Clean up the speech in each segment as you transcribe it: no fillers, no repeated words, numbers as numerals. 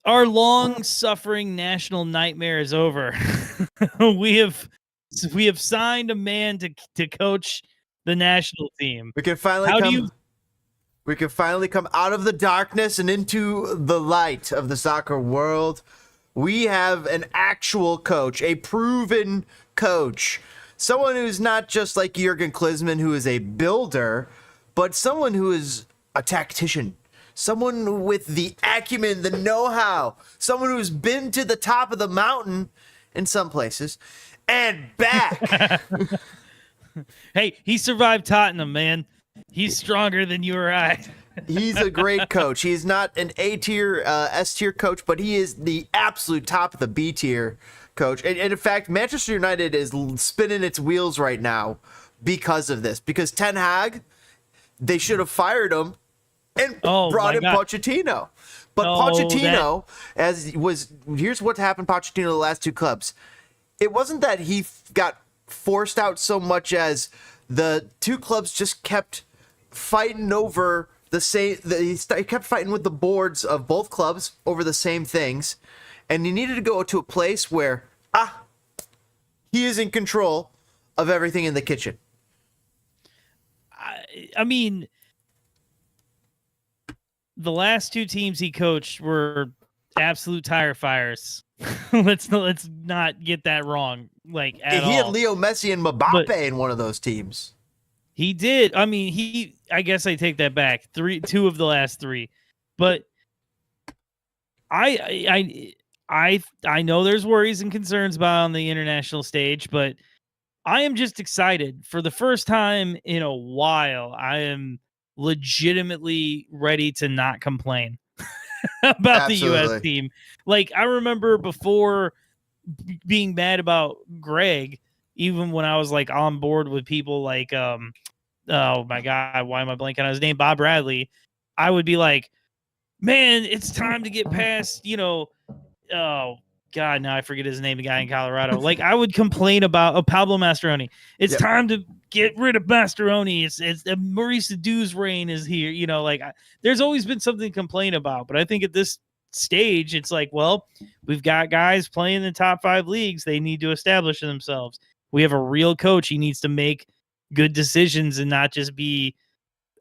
Our long-suffering national nightmare is over. we have signed a man to coach the national team. We can finally We can finally come out of the darkness and into the light of the soccer world. We have an actual coach, a proven coach, someone who's not just like Jurgen Klinsmann, who is a builder, but someone who is a tactician. Someone with the acumen, the know-how, someone who's been to the top of the mountain in some places and back. Hey, he survived Tottenham, man. He's stronger than you or I. He's a great coach. He's not an A-tier, S-tier coach, but he is the absolute top of the B-tier coach. And in fact, Manchester United is spinning its wheels right now because of this. Because Ten Hag, they should have fired him and brought in Pochettino. But Pochettino, here's what happened to Pochettino the last two clubs. It wasn't that he got forced out so much as the two clubs just kept fighting over the same. He kept fighting with the boards of both clubs over the same things, and he needed to go to a place where he is in control of everything in the kitchen. I mean, the last two teams he coached were absolute tire fires. let's not get that wrong. Like at all. He had Leo Messi and Mbappe in one of those teams. He did. I mean, I guess I take that back. Two of the last three, but I know there's worries and concerns about on the international stage, but I am just excited for the first time in a while. I am legitimately ready to not complain about the U.S. team. Like, I remember before being mad about Greg, even when I was like on board with people like, oh my God, why am I blanking on his name? Bob Bradley. I would be like, man, it's time to get past, oh God, now I forget his name, the guy in Colorado. Like, I would complain about Pablo Mastroeni. It's time to get rid of Mastroeni. It's Maurice Adu's reign is here. There's always been something to complain about, but I think at this stage, it's like, well, we've got guys playing in the top 5 leagues. They need to establish themselves. We have a real coach. He needs to make good decisions and not just be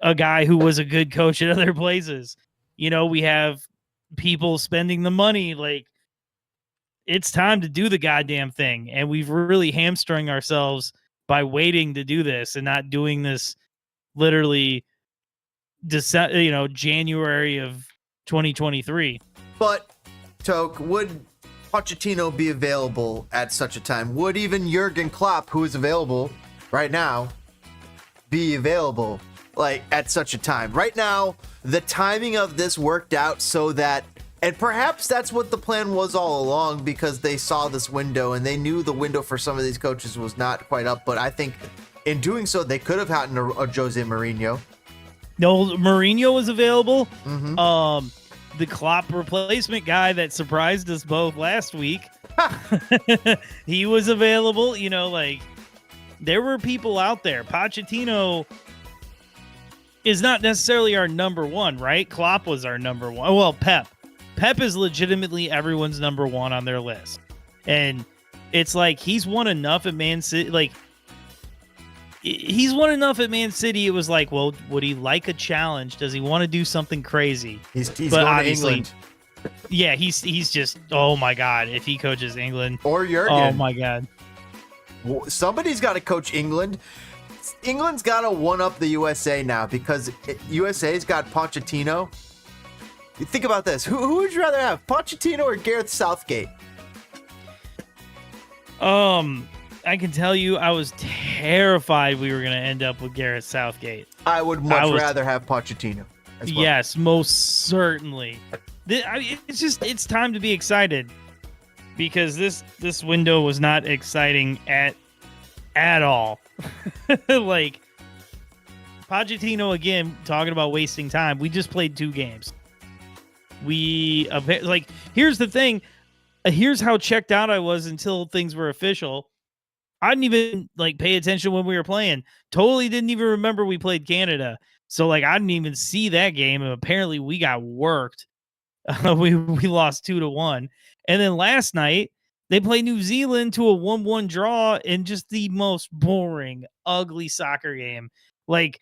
a guy who was a good coach at other places. We have people spending the money. Like, it's time to do the goddamn thing. And we've really hamstrung ourselves by waiting to do this and not doing this literally January of 2023. But, Toke, would Pochettino be available at such a time? Would even Jurgen Klopp, who is available right now, be available at such a time? Right now, the timing of this worked out so that, and perhaps that's what the plan was all along, because they saw this window and they knew the window for some of these coaches was not quite up. But I think in doing so, they could have gotten a Jose Mourinho. No, Mourinho was available. Mm-hmm. The Klopp replacement guy that surprised us both last week, he was available. There were people out there. Pochettino is not necessarily our number one, right? Klopp was our number one. Well, Pep is legitimately everyone's number one on their list. And it's like, he's won enough at Man City. He's won enough at Man City. It was like, well, would he like a challenge? Does he want to do something crazy? He's going to England. Yeah, he's just, oh my God, if he coaches England. Or Jurgen. Oh my God. Somebody's got to coach England. England's got to one-up the USA now, because USA's got Pochettino. You think about this. Who would you rather have, Pochettino or Gareth Southgate? I can tell you, I was terrified we were going to end up with Gareth Southgate. I would much rather have Pochettino as well. Yes, most certainly. It's time to be excited, because this window was not exciting at all. Like, Pochettino, again, talking about wasting time. We just played 2 games. Here's the thing. Here's how checked out I was until things were official. I didn't even pay attention when we were playing. Totally didn't even remember we played Canada. So I didn't even see that game, and apparently we got worked. We lost 2-1. And then last night they played New Zealand to a 1-1 draw in just the most boring, ugly soccer game. Like,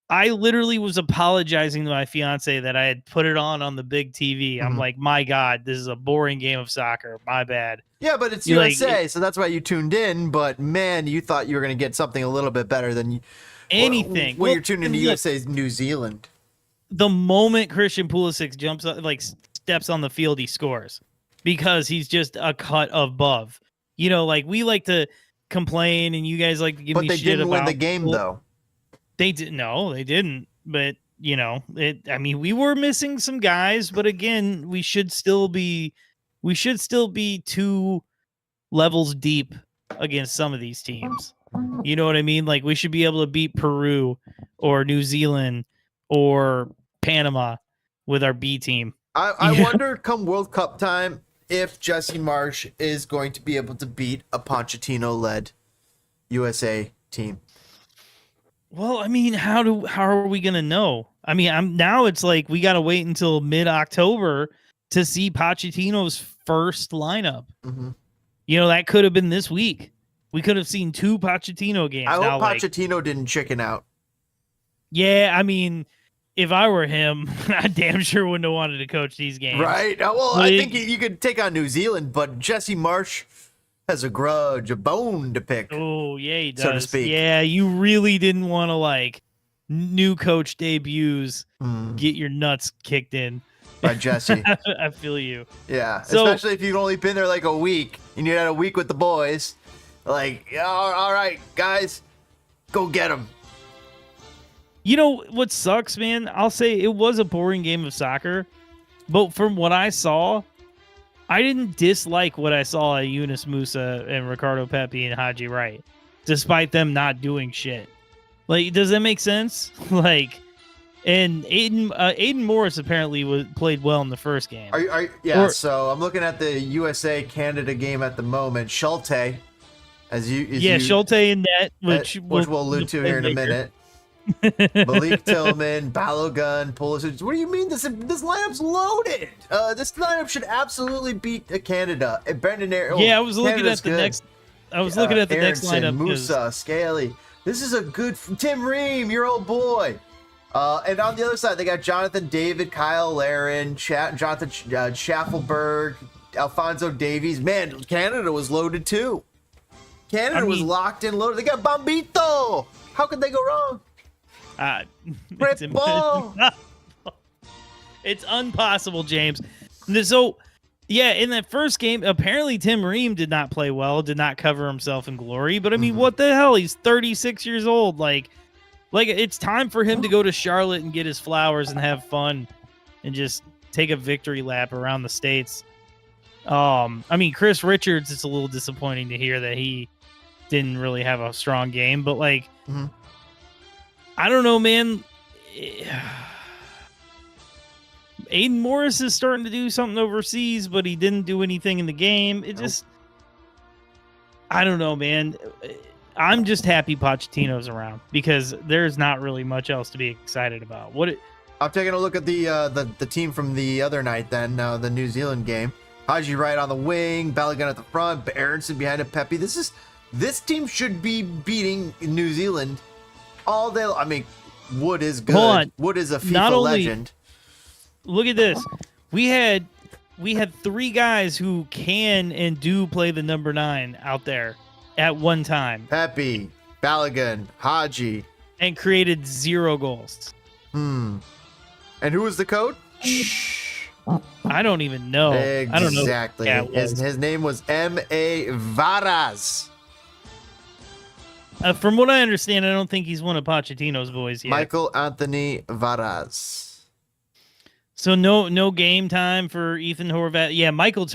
I literally was apologizing to my fiance that I had put it on the big TV. I'm like, my God, this is a boring game of soccer. My bad. Yeah, but it's You're USA, so that's why you tuned in. But man, you thought you were going to get something a little bit better than anything when you're tuned into USA's New Zealand. The moment Christian Pulisic jumps up, like steps on the field, he scores because he's just a cut above. You know, like we like to complain, and you guys like to give me shit about. But they didn't win the game, though. They didn't. No, they didn't. But you know, I mean, we were missing some guys, but again, we should still be 2 levels deep against some of these teams. You know what I mean? Like we should be able to beat Peru or New Zealand or Panama with our B team. I wonder come World Cup time if Jesse Marsch is going to be able to beat a Pochettino-led USA team. Well, I mean, how are we gonna know? I mean, now it's like we gotta wait until mid-October to see Pochettino's first lineup. You know, that could have been this week. We could have seen 2 Pochettino games. I hope Pochettino didn't chicken out. Yeah, I mean, if I were him, I damn sure wouldn't have wanted to coach these games. Right. Well, I think you could take on New Zealand, but Jesse Marsch has a grudge, a bone to pick. Oh, yeah, he does. So to speak. Yeah, you really didn't want to, like, new coach debuts get your nuts kicked in. By Jesse. I feel you. Yeah, so, especially if you've only been there like a week and you had a week with the boys. Like, all right, guys, go get them. You know what sucks, man? I'll say it was a boring game of soccer, but from what I saw, I didn't dislike what I saw at Yunus Musa and Ricardo Pepi and Haji Wright, despite them not doing shit. Like, does that make sense? Like, and Aiden Morris apparently played well in the first game. So I'm looking at the USA Canada game at the moment. Schulte, Schulte in net, which we'll allude to here in a minute. Malik Tillman, Balogun, Pulisic. What do you mean? This lineup's loaded. This lineup should absolutely beat Canada. Brendan Aaron. Yeah, I was looking at the next. I was looking at the next lineup. Musa, Scaly. This is a good Tim Ream, your old boy. And on the other side, they got Jonathan David, Kyle Larin, Jonathan Schaffelberg, Alphonso Davies. Man, Canada was loaded too. Canada was locked and loaded. They got Bombito. How could they go wrong? It's impossible, James. So, yeah, in that first game, apparently Tim Ream did not play well, did not cover himself in glory. But I mean, what the hell? He's 36 years old. Like it's time for him to go to Charlotte and get his flowers and have fun and just take a victory lap around the States. I mean, Chris Richards, it's a little disappointing to hear that he didn't really have a strong game, but like, I don't know, man. Aiden Morris is starting to do something overseas, but he didn't do anything in the game. It just, I don't know, man. I'm just happy Pochettino's around because there's not really much else to be excited about. I'm taking a look at the team from the other night, then the New Zealand game. Haji Wright on the wing, Balogun at the front, Aronson behind a Pepe. This team should be beating New Zealand all day. I mean, Wood is good. Hold on. Wood is a FIFA legend. Look at this. We had 3 guys who can and do play the number 9 out there at one time. Pepe, Balogun, Haji. And created 0 goals. And who was the coach? I don't even know. Exactly. I don't know. His name was M.A. Varas. From what I understand, I don't think he's one of Pochettino's boys yet. Michael Anthony Varas. So no game time for Ethan Horvath. Yeah, Michael.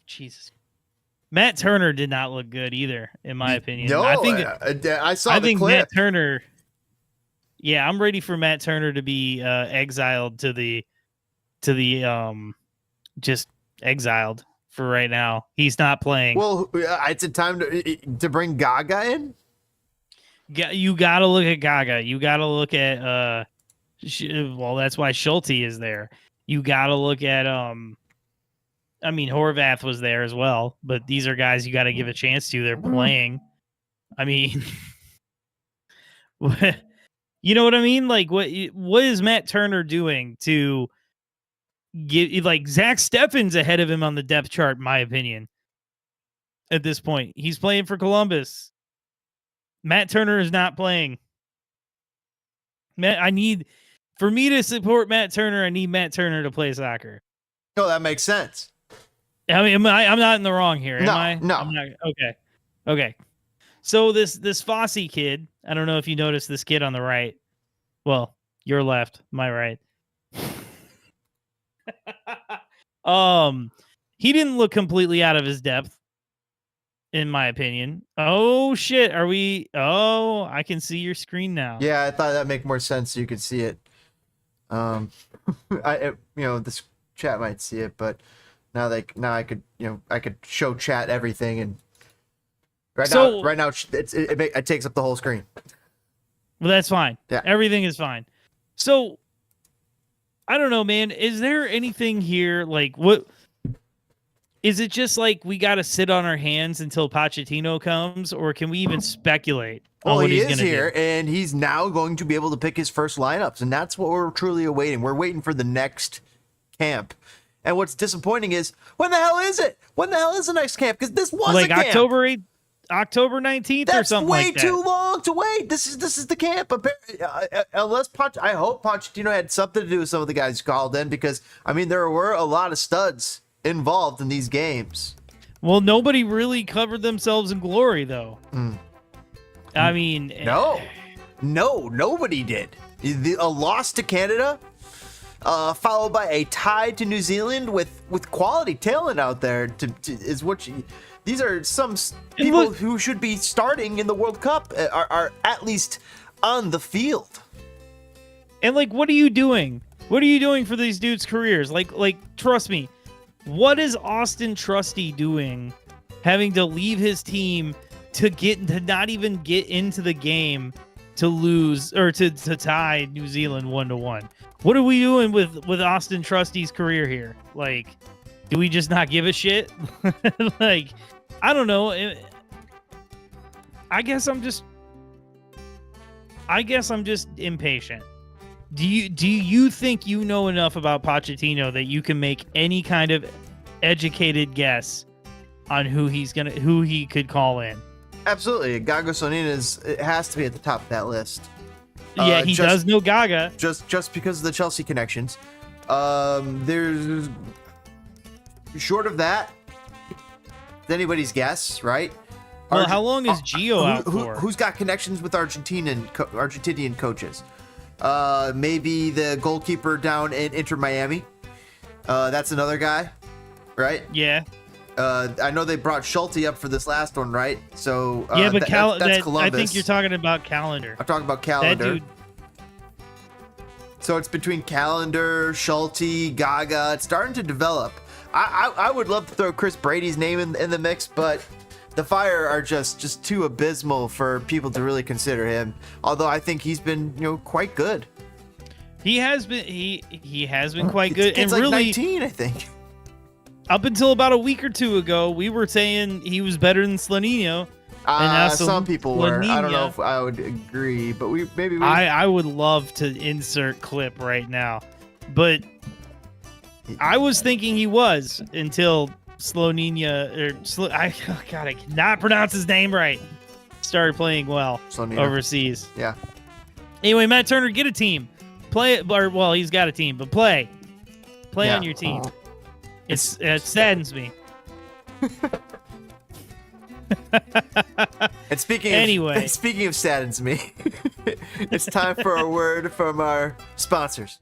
Jesus. Matt Turner did not look good either, in my opinion. No, I saw the clip. Matt Turner. Yeah, I'm ready for Matt Turner to be exiled to the just exiled for right now. He's not playing. Well, it's a time to bring Gaga in. You got to look at Gaga. You got to look at well, that's why Schulte is there. You got to look at I mean, Horvath was there as well, but these are guys you got to give a chance to. They're playing. I mean, you know what I mean? Like, what is Matt Turner doing to get, like, Zach Steffen's ahead of him on the depth chart, in my opinion, at this point. He's playing for Columbus. Matt Turner is not playing. For me to support Matt Turner, I need Matt Turner to play soccer. No, that makes sense. I mean, I'm not in the wrong here, am I? No. I'm not, okay. So this Fossey kid, I don't know if you noticed this kid on the right. Well, your left, my right. He didn't look completely out of his depth, in my opinion. Oh shit, I can see your screen now. Yeah, I thought that'd make more sense so you could see it. This chat might see it, but now I could show chat everything, and right now it takes up the whole screen. Well, that's fine. Yeah, everything is fine. So I don't know, man. Is there anything here, like, what is it? Just like we got to sit on our hands until Pochettino comes, or can we even speculate? Well, he is here, and he's now going to be able to pick his first lineups, and that's what we're truly awaiting. We're waiting for the next camp. And what's disappointing is, when the hell is it? When the hell is the next camp? Because this was a camp. October 19th or something like that. That's way too long to wait. This is the camp. Unless I hope Pochettino had something to do with some of the guys called in, because I mean there were a lot of studs involved in these games. Well, nobody really covered themselves in glory, though. I mean, no, nobody did. A loss to Canada, followed by a tie to New Zealand with quality talent out there. These are some people who should be starting in the World Cup, are at least on the field. And like, what are you doing? What are you doing for these dudes' careers? Like, trust me, what is Austin Trusty doing, having to leave his team to not even get into the game, to lose or to tie New Zealand 1-1? What are we doing with Austin Trusty's career here? Like, do we just not give a shit? Like, I don't know. I guess I'm just impatient. Do you think you know enough about Pochettino that you can make any kind of educated guess on who he could call in? Absolutely. Gaga Sonina it has to be at the top of that list. Yeah, he does know Gaga. Just because of the Chelsea connections. There's short of that, it's anybody's guess, right? Well, how long is Gio out for? Who's got connections with Argentinian coaches? Maybe the goalkeeper down in Inter Miami. That's another guy, right? Yeah. I know they brought Schulte up for this last one, right? So yeah, but that's Columbus. I think you're talking about Calendar. I'm talking about Calendar. That dude. So it's between Calendar, Schulte, Gaga. It's starting to develop. I would love to throw Chris Brady's name in the mix, but the Fire are just too abysmal for people to really consider him. Although I think he's been quite good. He has been quite good, and like really 19, I think. Up until about a week or two ago, we were saying he was better than Slanino. And some people were. I don't know if I would agree, but I would love to insert clip right now, but I was thinking he was until Slonina I cannot pronounce his name right. Started playing well overseas. Yeah. Anyway, Matt Turner, get a team. Play it, well, he's got a team, but play on your team. It saddens me. And speaking of saddens me, it's time for a word from our sponsors.